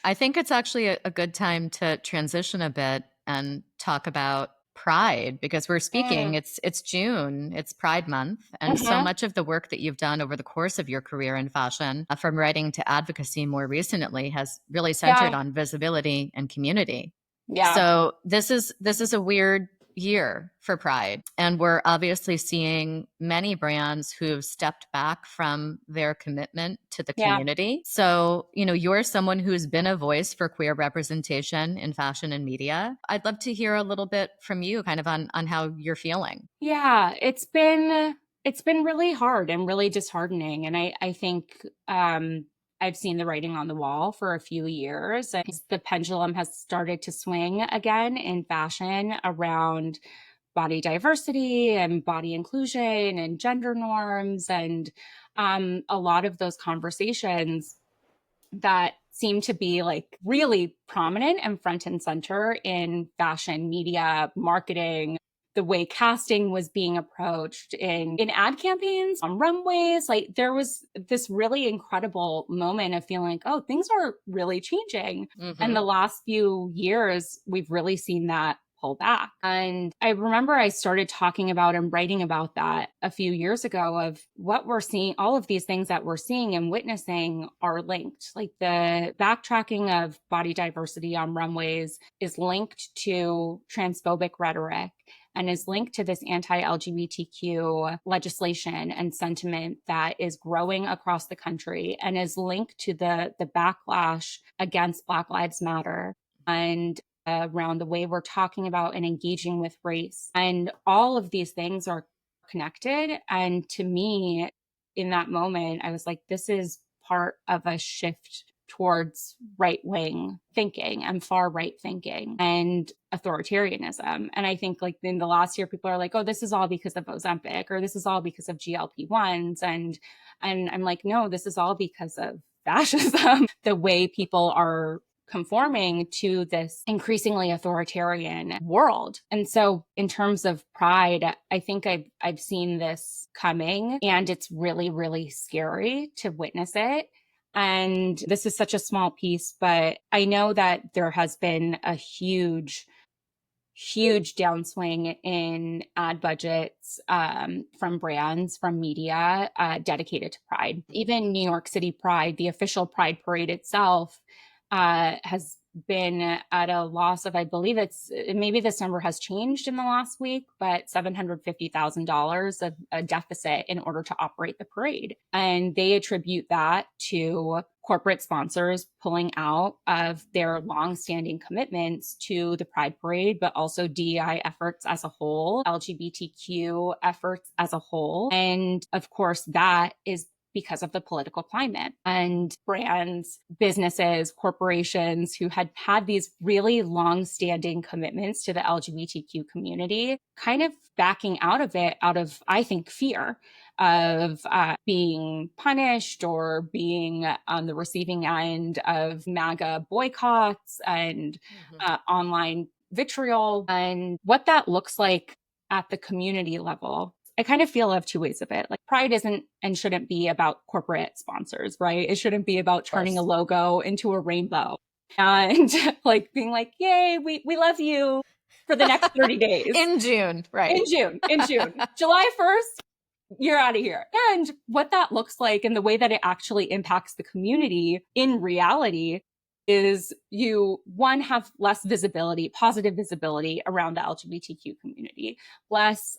I think it's actually a good time to transition a bit and talk about pride because we're speaking, Mm. it's June, it's Pride Month, and so Hmm. much of the work that you've done over the course of your career in fashion, from writing to advocacy more recently, has really centered Yeah. on visibility and community. Yeah. So this is a weird year for Pride. And we're obviously seeing many brands who've stepped back from their commitment to the Yeah. community. So, you're someone who's been a voice for queer representation in fashion and media. I'd love to hear a little bit from you kind of on how you're feeling. Yeah. It's been really hard and really disheartening. And I think I've seen the writing on the wall for a few years. And the pendulum has started to swing again in fashion around body diversity and body inclusion and gender norms. And a lot of those conversations that seem to be like really prominent and front and center in fashion media marketing, the way casting was being approached in ad campaigns on runways. Like there was this really incredible moment of feeling like, oh, things are really changing. And Hmm. the last few years we've really seen that pull back. And I remember I started talking about and writing about that a few years ago of what we're seeing. All of these things that we're seeing and witnessing are linked. Like the backtracking of body diversity on runways is linked to transphobic rhetoric and is linked to this anti-LGBTQ legislation and sentiment that is growing across the country and is linked to the backlash against Black Lives Matter and around the way we're talking about and engaging with race. And all of these things are connected. And to me, in that moment, I was like, this is part of a shift towards right wing thinking and far right thinking and authoritarianism. And I think like in the last year, people are like, oh, this is all because of Ozempic or this is all because of GLP-1s. And I'm like, no, this is all because of fascism, the way people are conforming to this increasingly authoritarian world. And so in terms of pride, I think I've seen this coming and it's really, really scary to witness it. And this is such a small piece, but I know that there has been a huge downswing in ad budgets from brands, from media dedicated to Pride. Even New York City Pride, the official Pride parade itself, has been at a loss of, I believe it's maybe this number has changed in the last week, but $750,000 of a deficit in order to operate the parade. And they attribute that to corporate sponsors pulling out of their longstanding commitments to the Pride Parade, but also DEI efforts as a whole, LGBTQ efforts as a whole. And of course, that is because of the political climate and brands, businesses, corporations who had these really long-standing commitments to the LGBTQ community, kind of backing out of it out of, I think, fear of being punished or being on the receiving end of MAGA boycotts and online vitriol. And what that looks like at the community level, I kind of feel of two ways of it. Like pride isn't and shouldn't be about corporate sponsors, right? It shouldn't be about Of turning a course. logo into a rainbow and like being like, yay, we love you for the next 30 days. In June, In right. June, in June, July 1st, you're out of here. And what that looks like and the way that it actually impacts the community in reality is you, one, have less visibility, positive visibility around the LGBTQ community, less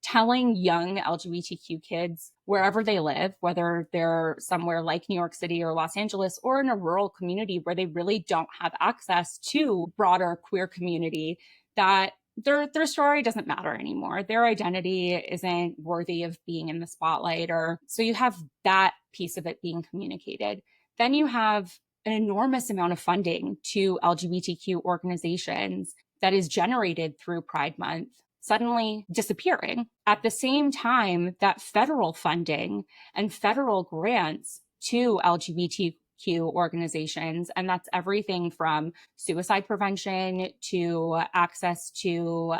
telling young LGBTQ kids wherever they live, whether they're somewhere like New York City or Los Angeles or in a rural community where they really don't have access to broader queer community, that their story doesn't matter anymore. Their identity isn't worthy of being in the spotlight. Or so you have that piece of it being communicated. Then you have an enormous amount of funding to LGBTQ organizations that is generated through Pride Month suddenly disappearing at the same time that federal funding and federal grants to LGBTQ organizations, and that's everything from suicide prevention to access to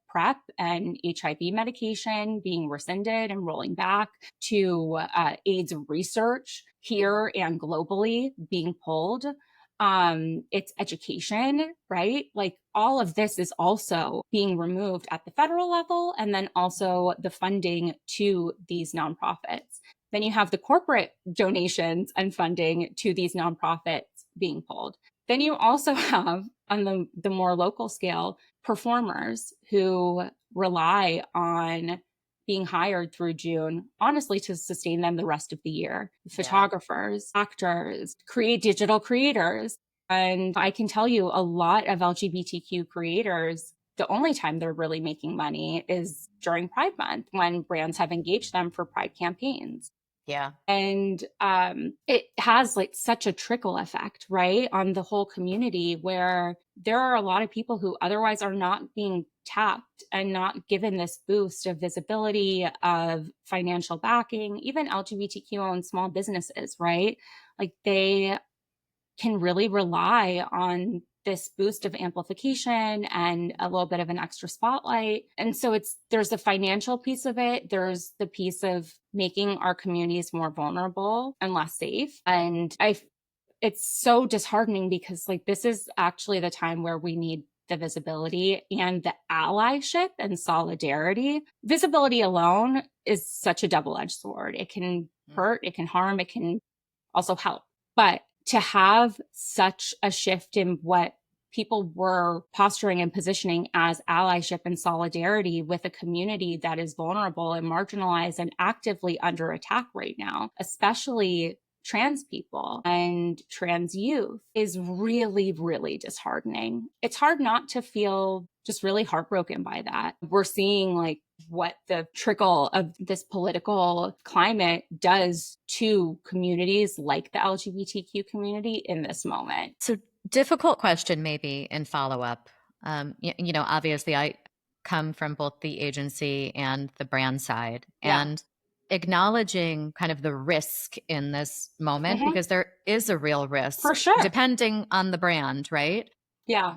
PrEP and HIV medication being rescinded and rolling back, to AIDS research here and globally being pulled. it's education, right? Like all of this is also being removed at the federal level, and then also the funding to these nonprofits. Then you have the corporate donations and funding to these nonprofits being pulled. Then you also have, on the more local scale, performers who rely on being hired through June, honestly, to sustain them the rest of the year. Photographers, actors, digital creators. And I can tell you a lot of LGBTQ creators, the only time they're really making money is during Pride Month when brands have engaged them for Pride campaigns. Yeah. And it has like such a trickle effect, right, on the whole community, where there are a lot of people who otherwise are not being tapped and not given this boost of visibility, of financial backing, even LGBTQ owned small businesses, right? Like they can really rely on this boost of amplification and a little bit of an extra spotlight. And so there's the financial piece of it. There's the piece of making our communities more vulnerable and less safe. And it's so disheartening because like this is actually the time where we need the visibility and the allyship and solidarity. Visibility alone is such a double-edged sword. It can hurt, it can harm, it can also help. But to have such a shift in what people were posturing and positioning as allyship and solidarity with a community that is vulnerable and marginalized and actively under attack right now, especially trans people and trans youth, is really, really disheartening. It's hard not to feel just really heartbroken by that. We're seeing like what the trickle of this political climate does to communities like the LGBTQ community in this moment. So, difficult question, maybe in follow up. Obviously, I come from both the agency and the brand side, and acknowledging kind of the risk in this moment, because there is a real risk, for sure, depending on the brand, right? Yeah.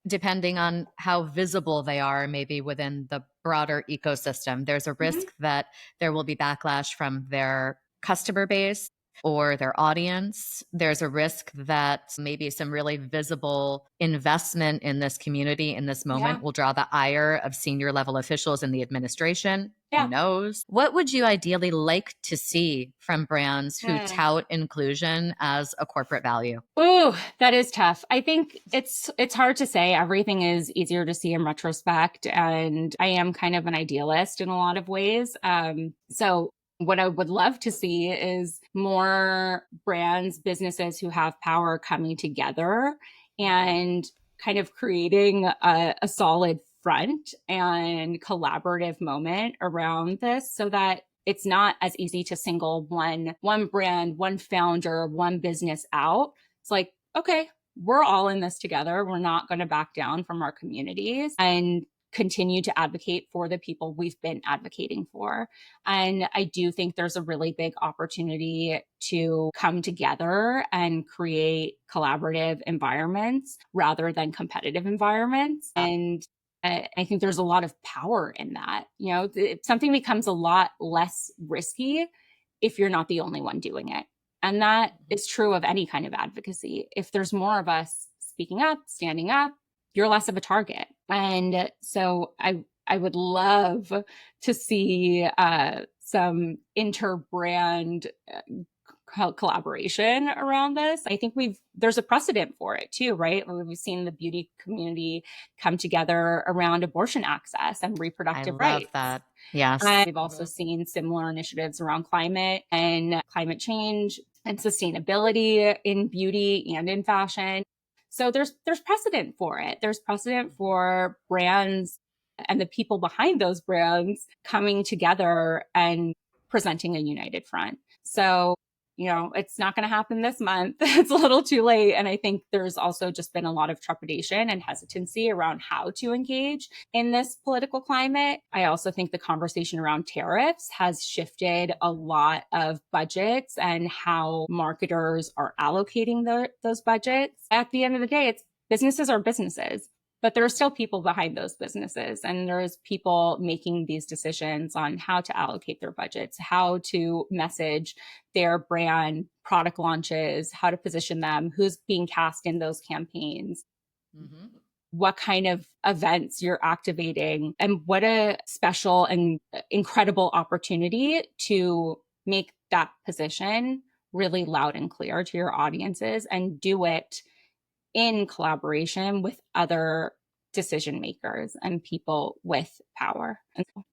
Depending on how visible they are, maybe within the broader ecosystem, there's a risk that there will be backlash from their customer base or their audience. There's a risk that maybe some really visible investment in this community in this moment will draw the ire of senior level officials in the administration. Who knows? What would you ideally like to see from brands who tout inclusion as a corporate value? Ooh, that is tough. I think it's hard to say. Everything is easier to see in retrospect, and I am kind of an idealist in a lot of ways. So what I would love to see is more brands, businesses who have power coming together and kind of creating a solid front and collaborative moment around this so that it's not as easy to single one brand, one founder, one business out. It's like, okay, we're all in this together. We're not going to back down from our communities and continue to advocate for the people we've been advocating for. And I do think there's a really big opportunity to come together and create collaborative environments rather than competitive environments. And I think there's a lot of power in that. You know, something becomes a lot less risky if you're not the only one doing it. And that is true of any kind of advocacy. If there's more of us speaking up, standing up, you're less of a target. And so I would love to see some inter-brand collaboration around this. I think there's a precedent for it too, right? We've seen the beauty community come together around abortion access and reproductive rights. I love that. Yes. We've also seen similar initiatives around climate and climate change and sustainability in beauty and in fashion. So there's precedent for it. There's precedent for brands and the people behind those brands coming together and presenting a united front. So, you know, it's not going to happen this month. It's a little too late. And I think there's also just been a lot of trepidation and hesitancy around how to engage in this political climate. I also think the conversation around tariffs has shifted a lot of budgets and how marketers are allocating those budgets. At the end of the day, businesses are businesses. But there are still people behind those businesses, and there's people making these decisions on how to allocate their budgets, how to message their brand, product launches, how to position them, who's being cast in those campaigns. Mm-hmm. What kind of events you're activating, and what a special and incredible opportunity to make that position really loud and clear to your audiences, and do it in collaboration with other decision makers and people with power. And so